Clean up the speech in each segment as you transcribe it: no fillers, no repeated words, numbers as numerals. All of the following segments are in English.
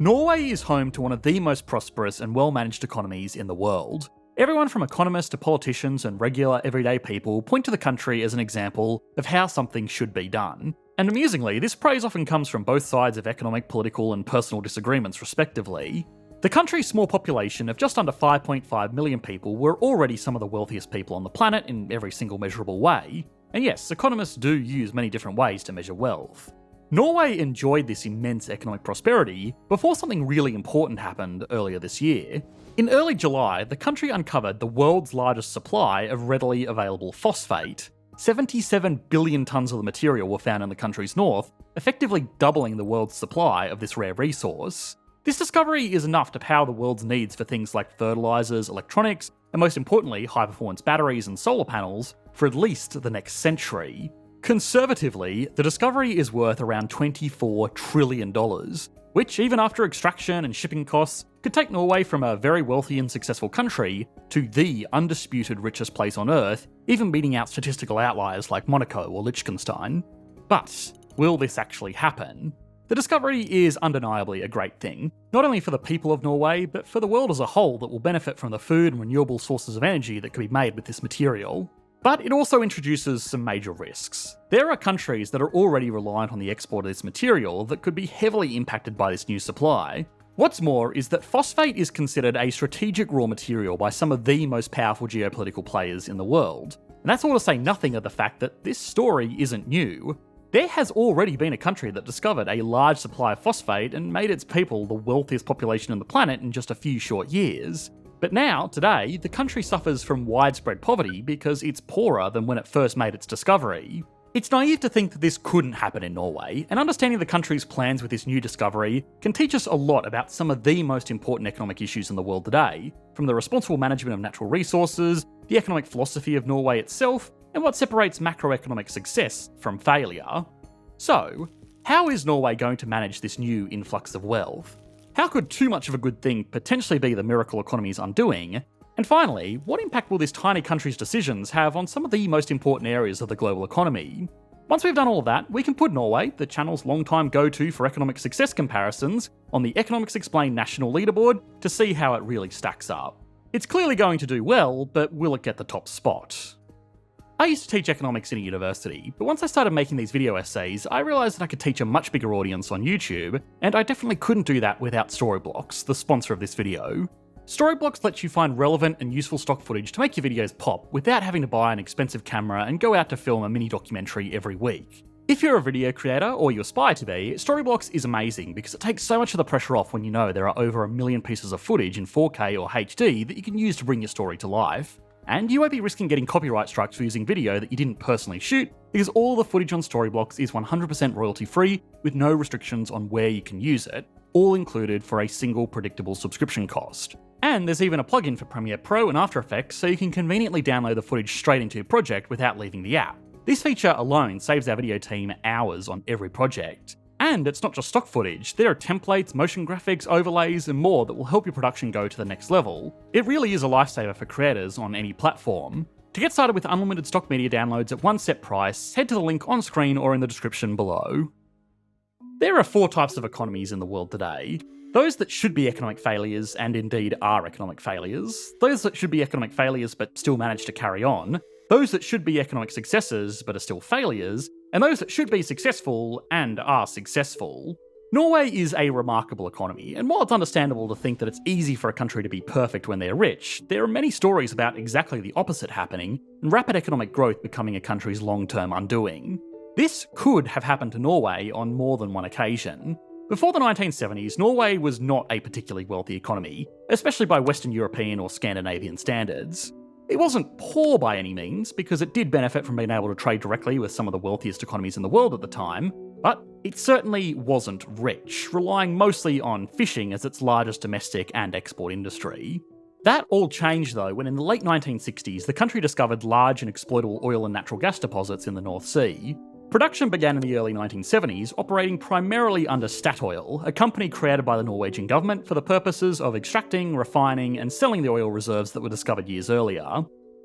Norway is home to one of the most prosperous and well-managed economies in the world. Everyone from economists to politicians and regular everyday people point to the country as an example of how something should be done. And amusingly, this praise often comes from both sides of economic, political and personal disagreements respectively. The country's small population of just under 5.5 million people were already some of the wealthiest people on the planet in every single measurable way. And yes, economists do use many different ways to measure wealth. Norway enjoyed this immense economic prosperity before something really important happened earlier this year. In early July, the country uncovered the world's largest supply of readily available phosphate. 77 billion tonnes of the material were found in the country's north, effectively doubling the world's supply of this rare resource. This discovery is enough to power the world's needs for things like fertilisers, electronics, and most importantly, high-performance batteries and solar panels for at least the next century. Conservatively, the discovery is worth around $24 trillion, which, even after extraction and shipping costs, could take Norway from a very wealthy and successful country to the undisputed richest place on Earth, even beating out statistical outliers like Monaco or Liechtenstein. But will this actually happen? The discovery is undeniably a great thing, not only for the people of Norway, but for the world as a whole that will benefit from the food and renewable sources of energy that can be made with this material. But it also introduces some major risks. There are countries that are already reliant on the export of this material that could be heavily impacted by this new supply. What's more is that phosphate is considered a strategic raw material by some of the most powerful geopolitical players in the world. And that's all to say nothing of the fact that this story isn't new. There has already been a country that discovered a large supply of phosphate and made its people the wealthiest population on the planet in just a few short years. But now, today, the country suffers from widespread poverty because it's poorer than when it first made its discovery. It's naive to think that this couldn't happen in Norway, and understanding the country's plans with this new discovery can teach us a lot about some of the most important economic issues in the world today, from the responsible management of natural resources, the economic philosophy of Norway itself, and what separates macroeconomic success from failure. So, how is Norway going to manage this new influx of wealth? How could too much of a good thing potentially be the miracle economy's undoing? And finally, what impact will this tiny country's decisions have on some of the most important areas of the global economy? Once we've done all of that, we can put Norway, the channel's long-time go-to for economic success comparisons, on the Economics Explained national leaderboard to see how it really stacks up. It's clearly going to do well, but will it get the top spot? I used to teach economics in a university, but once I started making these video essays, I realised that I could teach a much bigger audience on YouTube, and I definitely couldn't do that without Storyblocks, the sponsor of this video. Storyblocks lets you find relevant and useful stock footage to make your videos pop without having to buy an expensive camera and go out to film a mini documentary every week. If you're a video creator, or you aspire to be, Storyblocks is amazing because it takes so much of the pressure off when you know there are over 1 million pieces of footage in 4K or HD that you can use to bring your story to life. And you won't be risking getting copyright strikes for using video that you didn't personally shoot, because all the footage on Storyblocks is 100% royalty free, with no restrictions on where you can use it, all included for a single predictable subscription cost. And there's even a plugin for Premiere Pro and After Effects, so you can conveniently download the footage straight into your project without leaving the app. This feature alone saves our video team hours on every project. And it's not just stock footage, there are templates, motion graphics, overlays, and more that will help your production go to the next level. It really is a lifesaver for creators on any platform. To get started with unlimited stock media downloads at one set price, head to the link on screen or in the description below. There are 4 types of economies in the world today. Those that should be economic failures and indeed are economic failures, those that should be economic failures but still manage to carry on, those that should be economic successes but are still failures, and those that should be successful and are successful. Norway is a remarkable economy, and while it's understandable to think that it's easy for a country to be perfect when they're rich, there are many stories about exactly the opposite happening, and rapid economic growth becoming a country's long-term undoing. This could have happened to Norway on more than one occasion. Before the 1970s, Norway was not a particularly wealthy economy, especially by Western European or Scandinavian standards. It wasn't poor by any means, because it did benefit from being able to trade directly with some of the wealthiest economies in the world at the time, but it certainly wasn't rich, relying mostly on fishing as its largest domestic and export industry. That all changed though when in the late 1960s the country discovered large and exploitable oil and natural gas deposits in the North Sea. Production began in the early 1970s, operating primarily under Statoil, a company created by the Norwegian government for the purposes of extracting, refining, and selling the oil reserves that were discovered years earlier.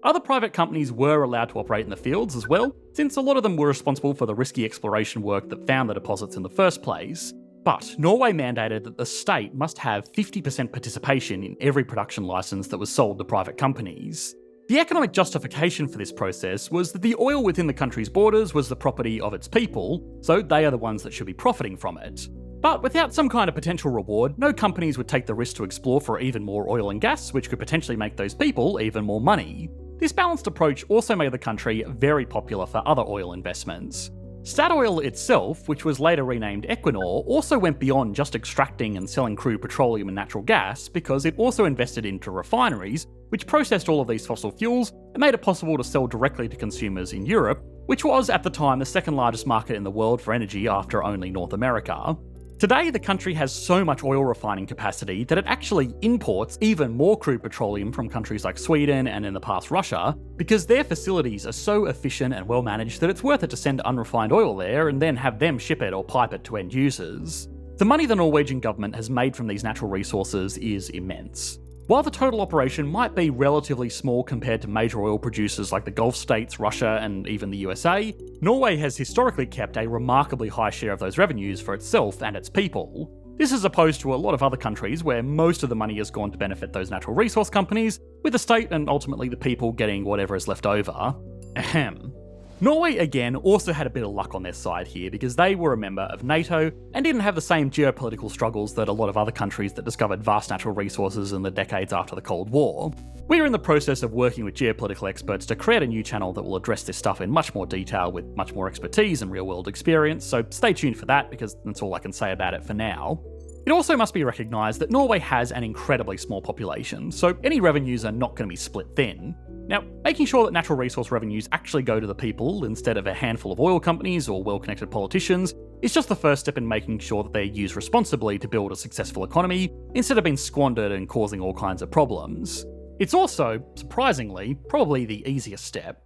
Other private companies were allowed to operate in the fields as well, since a lot of them were responsible for the risky exploration work that found the deposits in the first place. But Norway mandated that the state must have 50% participation in every production licence that was sold to private companies. The economic justification for this process was that the oil within the country's borders was the property of its people, so they are the ones that should be profiting from it. But without some kind of potential reward, no companies would take the risk to explore for even more oil and gas, which could potentially make those people even more money. This balanced approach also made the country very popular for other oil investments. Statoil itself, which was later renamed Equinor, also went beyond just extracting and selling crude petroleum and natural gas because it also invested into refineries, which processed all of these fossil fuels and made it possible to sell directly to consumers in Europe, which was at the time the second largest market in the world for energy after only North America. Today, the country has so much oil refining capacity that it actually imports even more crude petroleum from countries like Sweden and in the past Russia, because their facilities are so efficient and well managed that it's worth it to send unrefined oil there and then have them ship it or pipe it to end users. The money the Norwegian government has made from these natural resources is immense. While the total operation might be relatively small compared to major oil producers like the Gulf states, Russia, and even the USA, Norway has historically kept a remarkably high share of those revenues for itself and its people. This is opposed to a lot of other countries where most of the money has gone to benefit those natural resource companies, with the state and ultimately the people getting whatever is left over. Ahem. Norway again also had a bit of luck on their side here because they were a member of NATO and didn't have the same geopolitical struggles that a lot of other countries that discovered vast natural resources in the decades after the Cold War. We're in the process of working with geopolitical experts to create a new channel that will address this stuff in much more detail with much more expertise and real-world experience, so stay tuned for that because that's all I can say about it for now. It also must be recognised that Norway has an incredibly small population, so any revenues are not going to be split thin. Now, making sure that natural resource revenues actually go to the people instead of a handful of oil companies or well-connected politicians is just the first step in making sure that they're used responsibly to build a successful economy instead of being squandered and causing all kinds of problems. It's also, surprisingly, probably the easiest step.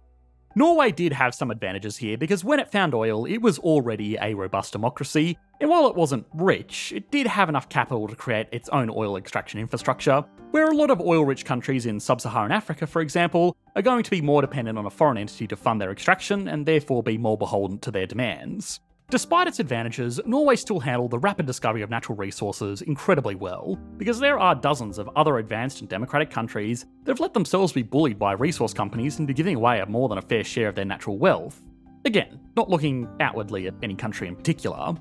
Norway did have some advantages here because when it found oil, it was already a robust democracy, and while it wasn't rich, it did have enough capital to create its own oil extraction infrastructure, where a lot of oil-rich countries in sub-Saharan Africa, for example, are going to be more dependent on a foreign entity to fund their extraction and therefore be more beholden to their demands. Despite its advantages, Norway still handled the rapid discovery of natural resources incredibly well, because there are dozens of other advanced and democratic countries that have let themselves be bullied by resource companies into giving away more than a fair share of their natural wealth. Again, not looking outwardly at any country in particular.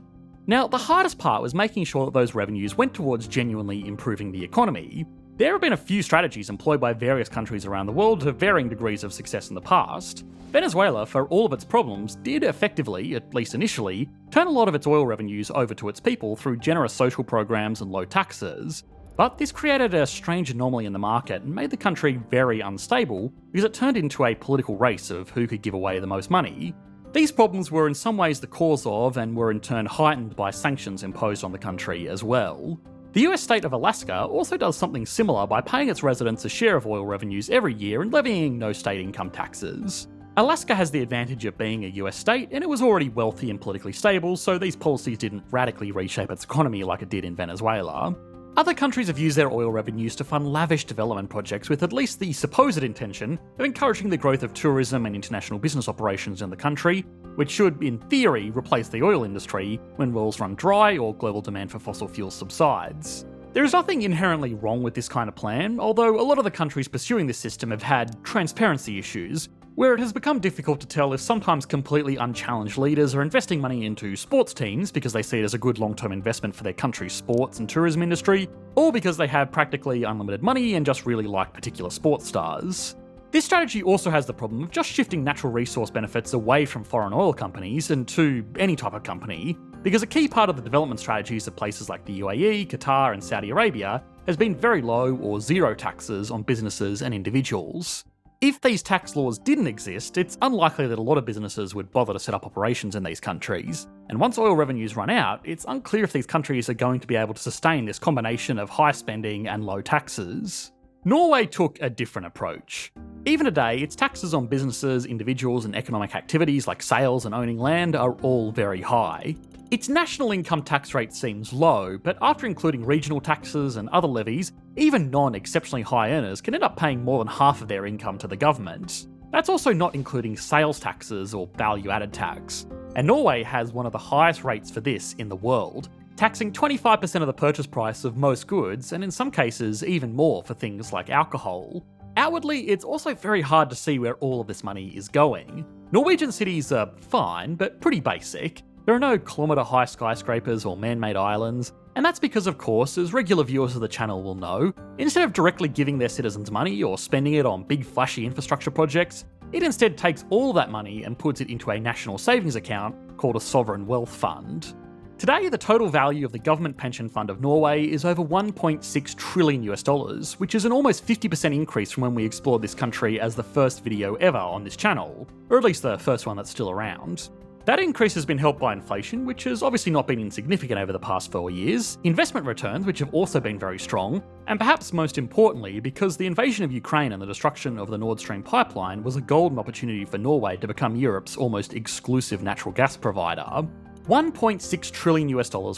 Now, the hardest part was making sure that those revenues went towards genuinely improving the economy. There have been a few strategies employed by various countries around the world to varying degrees of success in the past. Venezuela, for all of its problems, did effectively, at least initially, turn a lot of its oil revenues over to its people through generous social programs and low taxes. But this created a strange anomaly in the market and made the country very unstable because it turned into a political race of who could give away the most money. These problems were in some ways the cause of, and were in turn heightened by sanctions imposed on the country as well. The US state of Alaska also does something similar by paying its residents a share of oil revenues every year and levying no state income taxes. Alaska has the advantage of being a US state, and it was already wealthy and politically stable, so these policies didn't radically reshape its economy like it did in Venezuela. Other countries have used their oil revenues to fund lavish development projects with at least the supposed intention of encouraging the growth of tourism and international business operations in the country, which should, in theory, replace the oil industry when wells run dry or global demand for fossil fuels subsides. There is nothing inherently wrong with this kind of plan, although a lot of the countries pursuing this system have had transparency issues, where it has become difficult to tell if sometimes completely unchallenged leaders are investing money into sports teams because they see it as a good long-term investment for their country's sports and tourism industry, or because they have practically unlimited money and just really like particular sports stars. This strategy also has the problem of just shifting natural resource benefits away from foreign oil companies and to any type of company, because a key part of the development strategies of places like the UAE, Qatar, and Saudi Arabia has been very low or zero taxes on businesses and individuals. If these tax laws didn't exist, it's unlikely that a lot of businesses would bother to set up operations in these countries. And once oil revenues run out, it's unclear if these countries are going to be able to sustain this combination of high spending and low taxes. Norway took a different approach. Even today, its taxes on businesses, individuals, and economic activities like sales and owning land are all very high. Its national income tax rate seems low, but after including regional taxes and other levies, even non-exceptionally high earners can end up paying more than half of their income to the government. That's also not including sales taxes or value-added tax, and Norway has one of the highest rates for this in the world. taxing 25% of the purchase price of most goods, and in some cases even more for things like alcohol. Outwardly, it's also very hard to see where all of this money is going. Norwegian cities are fine, but pretty basic. There are no kilometre-high skyscrapers or man-made islands, and that's because, of course, as regular viewers of the channel will know, instead of directly giving their citizens money or spending it on big flashy infrastructure projects, it instead takes all that money and puts it into a national savings account called a sovereign wealth fund. Today, the total value of the government pension fund of Norway is over $1.6 trillion US, which is an almost 50% increase from when we explored this country as the first video ever on this channel, or at least the first one that's still around. That increase has been helped by inflation, which has obviously not been insignificant over the past 4 years, investment returns, which have also been very strong, and perhaps most importantly, because the invasion of Ukraine and the destruction of the Nord Stream pipeline was a golden opportunity for Norway to become Europe's almost exclusive natural gas provider. $1.6 trillion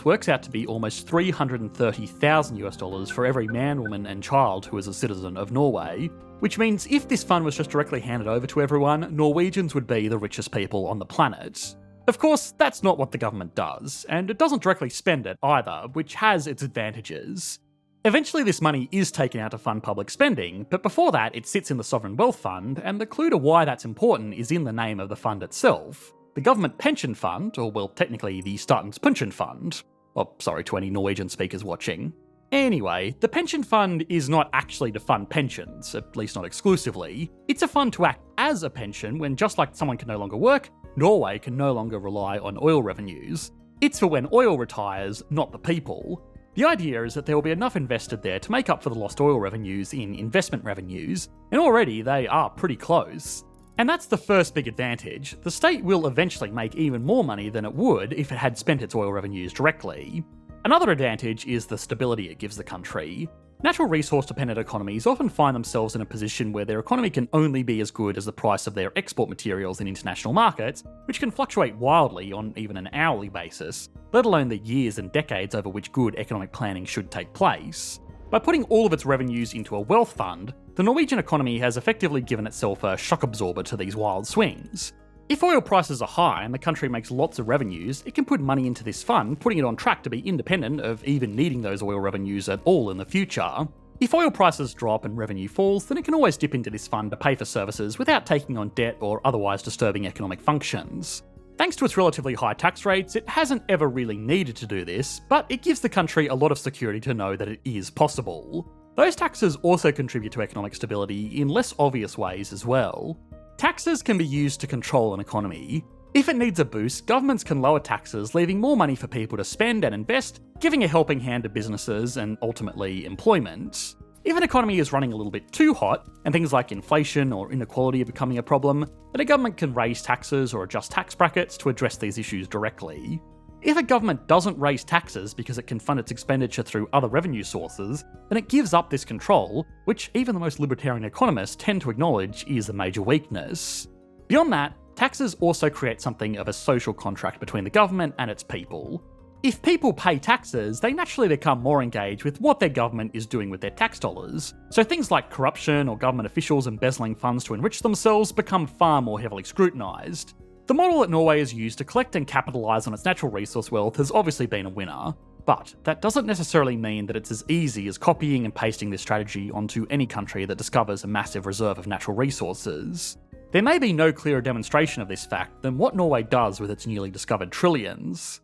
works out to be almost $330,000 for every man, woman, and child who is a citizen of Norway, which means if this fund was just directly handed over to everyone, Norwegians would be the richest people on the planet. Of course, that's not what the government does, and it doesn't directly spend it either, which has its advantages. Eventually this money is taken out to fund public spending, but before that it sits in the Sovereign Wealth Fund, and the clue to why that's important is in the name of the fund itself. The Government Pension Fund, or well, technically the Statens Pension Fund. Oh, sorry to any Norwegian speakers watching. Anyway, the pension fund is not actually to fund pensions, at least not exclusively. It's a fund to act as a pension when, just like someone can no longer work, Norway can no longer rely on oil revenues. It's for when oil retires, not the people. The idea is that there will be enough invested there to make up for the lost oil revenues in investment revenues, and already they are pretty close. And that's the first big advantage. The state will eventually make even more money than it would if it had spent its oil revenues directly. Another advantage is the stability it gives the country. Natural resource-dependent economies often find themselves in a position where their economy can only be as good as the price of their export materials in international markets, which can fluctuate wildly on even an hourly basis, let alone the years and decades over which good economic planning should take place. By putting all of its revenues into a wealth fund, the Norwegian economy has effectively given itself a shock absorber to these wild swings. If oil prices are high and the country makes lots of revenues, it can put money into this fund, putting it on track to be independent of even needing those oil revenues at all in the future. If oil prices drop and revenue falls, then it can always dip into this fund to pay for services without taking on debt or otherwise disturbing economic functions. Thanks to its relatively high tax rates, it hasn't ever really needed to do this, but it gives the country a lot of security to know that it is possible. Those taxes also contribute to economic stability in less obvious ways as well. Taxes can be used to control an economy. If it needs a boost, governments can lower taxes, leaving more money for people to spend and invest, giving a helping hand to businesses and ultimately employment. If an economy is running a little bit too hot, and things like inflation or inequality are becoming a problem, then a government can raise taxes or adjust tax brackets to address these issues directly. If a government doesn't raise taxes because it can fund its expenditure through other revenue sources, then it gives up this control, which even the most libertarian economists tend to acknowledge is a major weakness. Beyond that, taxes also create something of a social contract between the government and its people. If people pay taxes, they naturally become more engaged with what their government is doing with their tax dollars, so things like corruption or government officials embezzling funds to enrich themselves become far more heavily scrutinised. The model that Norway has used to collect and capitalise on its natural resource wealth has obviously been a winner, but that doesn't necessarily mean that it's as easy as copying and pasting this strategy onto any country that discovers a massive reserve of natural resources. There may be no clearer demonstration of this fact than what Norway does with its newly discovered trillions.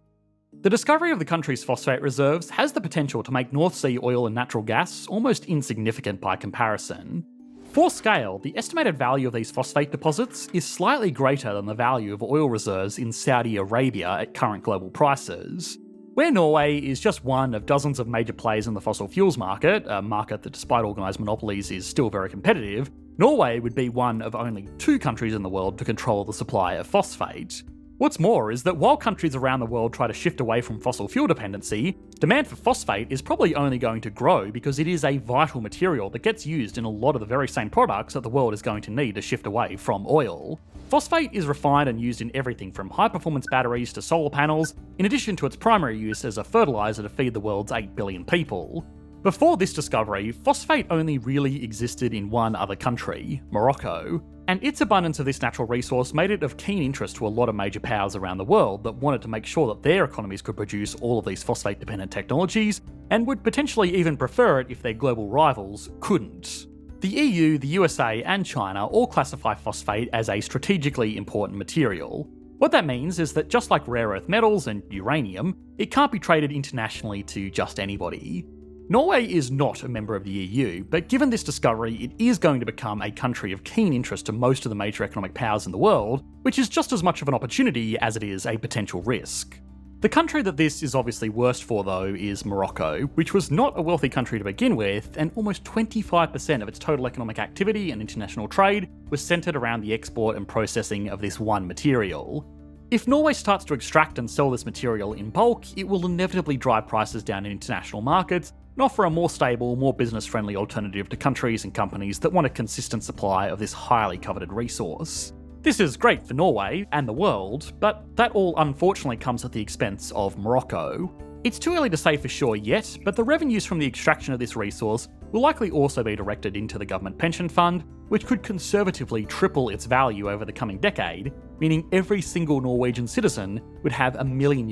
The discovery of the country's phosphate reserves has the potential to make North Sea oil and natural gas almost insignificant by comparison. For scale, the estimated value of these phosphate deposits is slightly greater than the value of oil reserves in Saudi Arabia at current global prices. Where Norway is just one of dozens of major players in the fossil fuels market, a market that despite organised monopolies is still very competitive, Norway would be one of only 2 countries in the world to control the supply of phosphate. What's more is that while countries around the world try to shift away from fossil fuel dependency, demand for phosphate is probably only going to grow because it is a vital material that gets used in a lot of the very same products that the world is going to need to shift away from oil. Phosphate is refined and used in everything from high-performance batteries to solar panels, in addition to its primary use as a fertiliser to feed the world's 8 billion people. Before this discovery, phosphate only really existed in one other country, Morocco. And its abundance of this natural resource made it of keen interest to a lot of major powers around the world that wanted to make sure that their economies could produce all of these phosphate-dependent technologies, and would potentially even prefer it if their global rivals couldn't. The EU, the USA, and China all classify phosphate as a strategically important material. What that means is that just like rare earth metals and uranium, it can't be traded internationally to just anybody. Norway is not a member of the EU, but given this discovery, it is going to become a country of keen interest to most of the major economic powers in the world, which is just as much of an opportunity as it is a potential risk. The country that this is obviously worst for, though, is Morocco, which was not a wealthy country to begin with, and almost 25% of its total economic activity and international trade was centred around the export and processing of this one material. If Norway starts to extract and sell this material in bulk, it will inevitably drive prices down in international markets and offer a more stable, more business-friendly alternative to countries and companies that want a consistent supply of this highly coveted resource. This is great for Norway and the world, but that all unfortunately comes at the expense of Morocco. It's too early to say for sure yet, but the revenues from the extraction of this resource will likely also be directed into the government pension fund, which could conservatively triple its value over the coming decade, meaning every single Norwegian citizen would have $1 million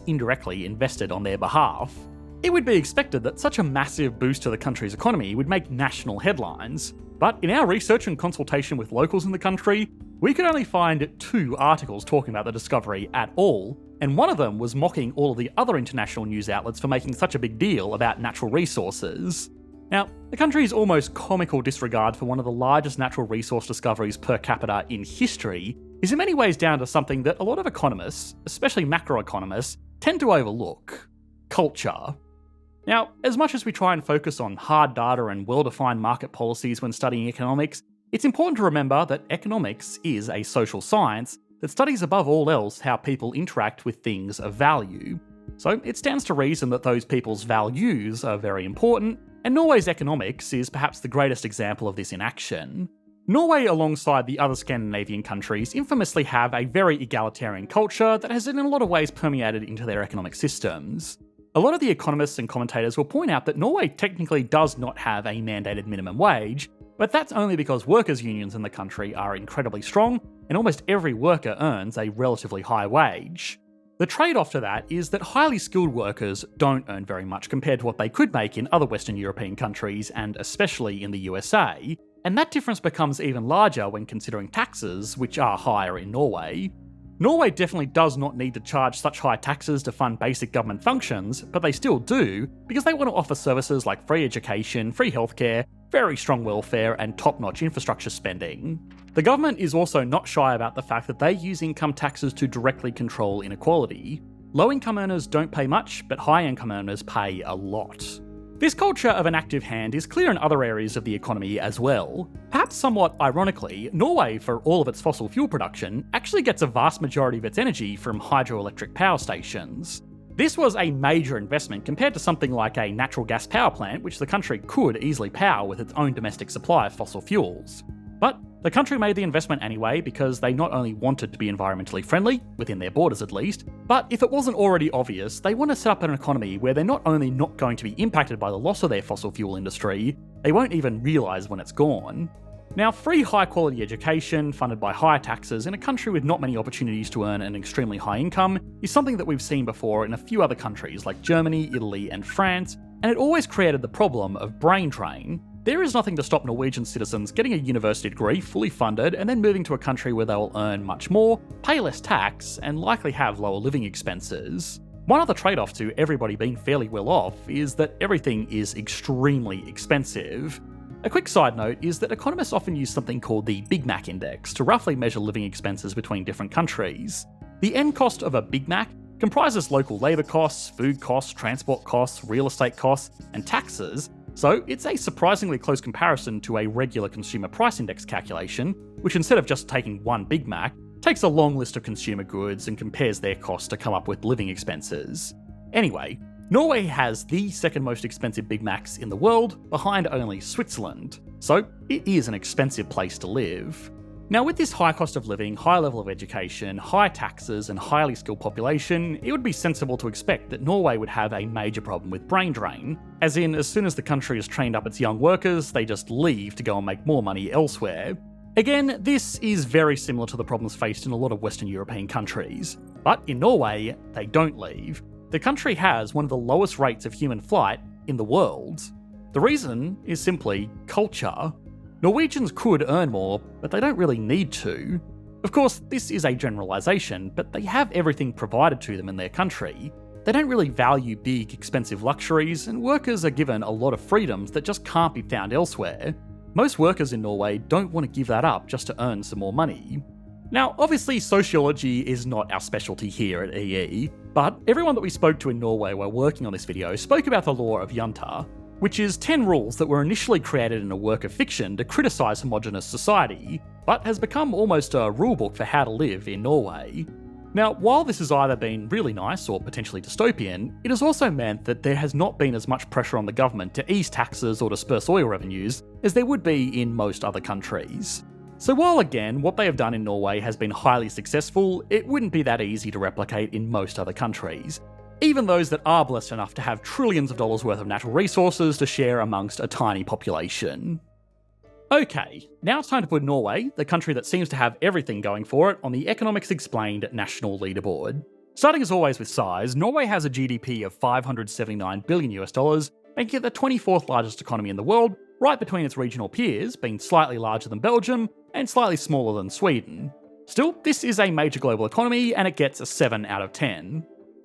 indirectly invested on their behalf. It would be expected that such a massive boost to the country's economy would make national headlines, but in our research and consultation with locals in the country, we could only find 2 articles talking about the discovery at all, and one of them was mocking all of the other international news outlets for making such a big deal about natural resources. Now, the country's almost comical disregard for one of the largest natural resource discoveries per capita in history is in many ways down to something that a lot of economists, especially macroeconomists, tend to overlook: culture. Now, as much as we try and focus on hard data and well-defined market policies when studying economics, it's important to remember that economics is a social science that studies above all else how people interact with things of value. So it stands to reason that those people's values are very important, and Norway's economics is perhaps the greatest example of this in action. Norway, alongside the other Scandinavian countries, infamously have a very egalitarian culture that has in a lot of ways permeated into their economic systems. A lot of the economists and commentators will point out that Norway technically does not have a mandated minimum wage, but that's only because workers' unions in the country are incredibly strong, and almost every worker earns a relatively high wage. The trade-off to that is that highly skilled workers don't earn very much compared to what they could make in other Western European countries, and especially in the USA, and that difference becomes even larger when considering taxes, which are higher in Norway. Norway definitely does not need to charge such high taxes to fund basic government functions, but they still do, because they want to offer services like free education, free healthcare, very strong welfare, and top-notch infrastructure spending. The government is also not shy about the fact that they use income taxes to directly control inequality. Low-income earners don't pay much, but high-income earners pay a lot. This culture of an active hand is clear in other areas of the economy as well. Perhaps somewhat ironically, Norway, for all of its fossil fuel production, actually gets a vast majority of its energy from hydroelectric power stations. This was a major investment compared to something like a natural gas power plant, which the country could easily power with its own domestic supply of fossil fuels. But the country made the investment anyway because they not only wanted to be environmentally friendly, within their borders at least, but if it wasn't already obvious, they want to set up an economy where they're not only not going to be impacted by the loss of their fossil fuel industry, they won't even realise when it's gone. Now, free high-quality education, funded by higher taxes, in a country with not many opportunities to earn an extremely high income, is something that we've seen before in a few other countries like Germany, Italy, and France, and it always created the problem of brain drain. There is nothing to stop Norwegian citizens getting a university degree fully funded and then moving to a country where they will earn much more, pay less tax, and likely have lower living expenses. One other trade-off to everybody being fairly well off is that everything is extremely expensive. A quick side note is that economists often use something called the Big Mac Index to roughly measure living expenses between different countries. The end cost of a Big Mac comprises local labour costs, food costs, transport costs, real estate costs, and taxes, so it's a surprisingly close comparison to a regular consumer price index calculation, which instead of just taking one Big Mac, takes a long list of consumer goods and compares their costs to come up with living expenses. Anyway, Norway has the second most expensive Big Macs in the world, behind only Switzerland, so it is an expensive place to live. Now, with this high cost of living, high level of education, high taxes, and highly skilled population, it would be sensible to expect that Norway would have a major problem with brain drain, as in, as soon as the country has trained up its young workers, they just leave to go and make more money elsewhere. Again, this is very similar to the problems faced in a lot of Western European countries. But in Norway, they don't leave. The country has one of the lowest rates of human flight in the world. The reason is simply culture. Norwegians could earn more, but they don't really need to. Of course, this is a generalisation, but they have everything provided to them in their country. They don't really value big, expensive luxuries, and workers are given a lot of freedoms that just can't be found elsewhere. Most workers in Norway don't want to give that up just to earn some more money. Now, obviously sociology is not our specialty here at EE, but everyone that we spoke to in Norway while working on this video spoke about the law of Jante, which is 10 rules that were initially created in a work of fiction to criticise homogenous society, but has become almost a rulebook for how to live in Norway. Now, while this has either been really nice or potentially dystopian, it has also meant that there has not been as much pressure on the government to ease taxes or disperse oil revenues as there would be in most other countries. So while again, what they have done in Norway has been highly successful, it wouldn't be that easy to replicate in most other countries, even those that are blessed enough to have trillions of dollars worth of natural resources to share amongst a tiny population. Okay, now it's time to put Norway, the country that seems to have everything going for it, on the Economics Explained national leaderboard. Starting as always with size, Norway has a GDP of $579 billion US, making it the 24th largest economy in the world, right between its regional peers, being slightly larger than Belgium and slightly smaller than Sweden. Still, this is a major global economy and it gets a 7 out of 10.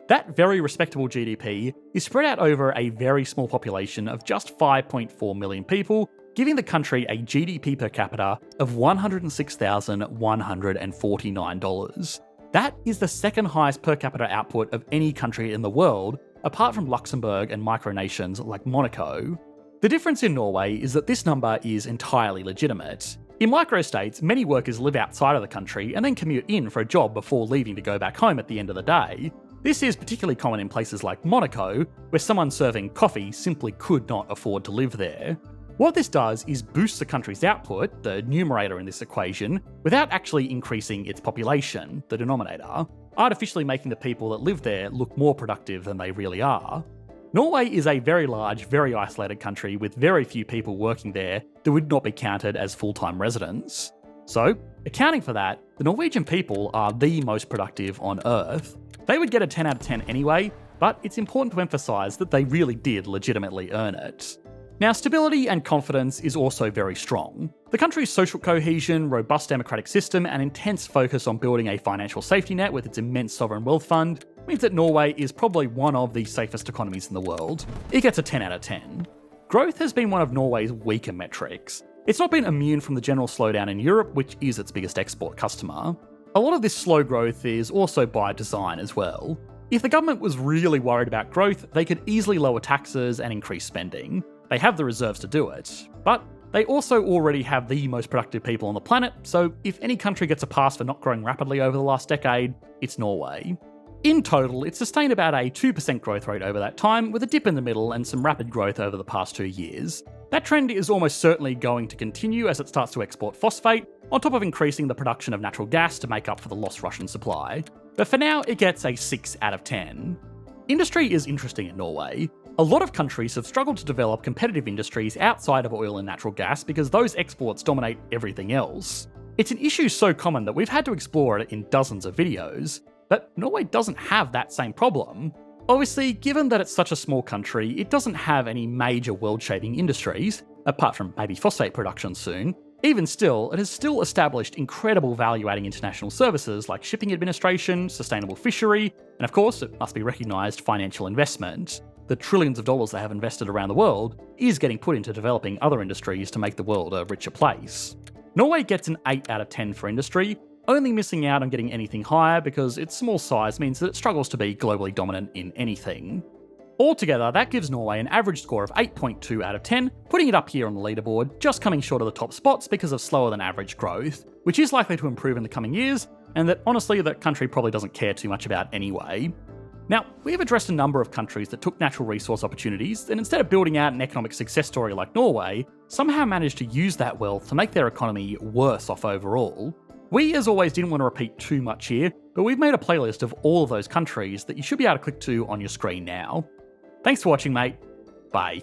That very respectable GDP is spread out over a very small population of just 5.4 million people, giving the country a GDP per capita of $106,149. That is the second highest per capita output of any country in the world, apart from Luxembourg and micronations like Monaco. The difference in Norway is that this number is entirely legitimate. In microstates, many workers live outside of the country and then commute in for a job before leaving to go back home at the end of the day. This is particularly common in places like Monaco, where someone serving coffee simply could not afford to live there. What this does is boost the country's output, the numerator in this equation, without actually increasing its population, the denominator, artificially making the people that live there look more productive than they really are. Norway is a very large, very isolated country with very few people working there that would not be counted as full-time residents. So, accounting for that, the Norwegian people are the most productive on Earth. They would get a 10 out of 10 anyway, but it's important to emphasise that they really did legitimately earn it. Now, stability and confidence is also very strong. The country's social cohesion, robust democratic system, and intense focus on building a financial safety net with its immense sovereign wealth fund means that Norway is probably one of the safest economies in the world. It gets a 10 out of 10. Growth has been one of Norway's weaker metrics. It's not been immune from the general slowdown in Europe, which is its biggest export customer. A lot of this slow growth is also by design as well. If the government was really worried about growth, they could easily lower taxes and increase spending. They have the reserves to do it, but they also already have the most productive people on the planet, so if any country gets a pass for not growing rapidly over the last decade, it's Norway. In total, it's sustained about a 2% growth rate over that time, with a dip in the middle and some rapid growth over the past 2 years. That trend is almost certainly going to continue as it starts to export phosphate, on top of increasing the production of natural gas to make up for the lost Russian supply. But for now, it gets a 6 out of 10. Industry is interesting in Norway. A lot of countries have struggled to develop competitive industries outside of oil and natural gas because those exports dominate everything else. It's an issue so common that we've had to explore it in dozens of videos, but Norway doesn't have that same problem. Obviously, given that it's such a small country, it doesn't have any major world-shaping industries, apart from maybe phosphate production soon. Even still, it has still established incredible value-adding international services like shipping administration, sustainable fishery, and of course, it must be recognised, financial investment. The trillions of dollars they have invested around the world is getting put into developing other industries to make the world a richer place. Norway gets an 8 out of 10 for industry, only missing out on getting anything higher because its small size means that it struggles to be globally dominant in anything. Altogether, that gives Norway an average score of 8.2 out of 10, putting it up here on the leaderboard, just coming short of the top spots because of slower than average growth, which is likely to improve in the coming years, and that honestly the country probably doesn't care too much about anyway. Now, we have addressed a number of countries that took natural resource opportunities and instead of building out an economic success story like Norway, somehow managed to use that wealth to make their economy worse off overall. We, as always, didn't want to repeat too much here, but we've made a playlist of all of those countries that you should be able to click to on your screen now. Thanks for watching, mate. Bye.